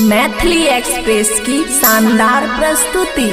Maithili express की शानदार प्रस्तुति।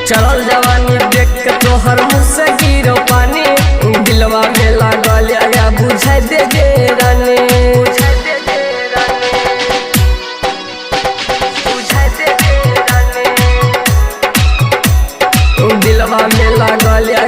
चढ़ल जवानी देख के तोहर मुँह से गिरो पानी, दिलवा में लागल या बुझाई दे गे रानी, दिलवा में लागल या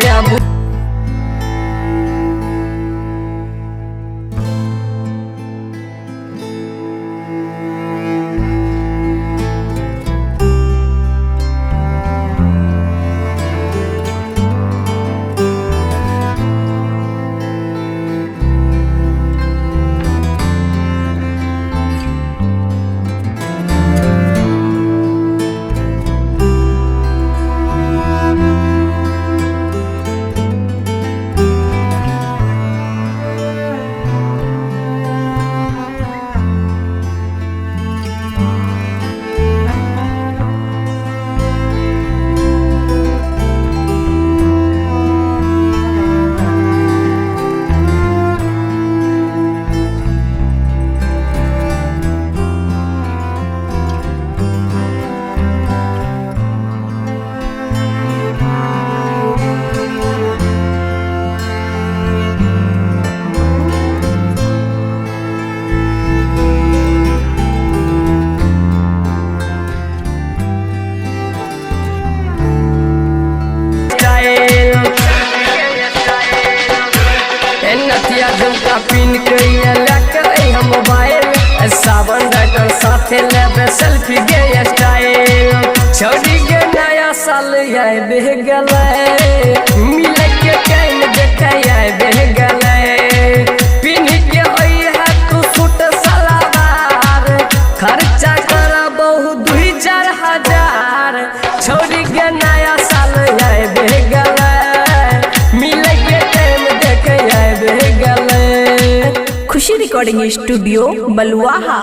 झुमका पिन के लेकर हम मोबाइल, सावन राइटर साथे लेबे सेल्फी के स्टाइल, छोड़ी के नया साल आए बह गले, मिले के टाइम देखे आए बह गले, पिन के है तू सूट सलवार, खर्चा कर बहु 2-4 हजार, छोड़ी के नया साल आए बह गले, मिले के टाइम देखे आए बह गले। खुशी रिकॉर्डिंग स्टूडियो बलुआहा।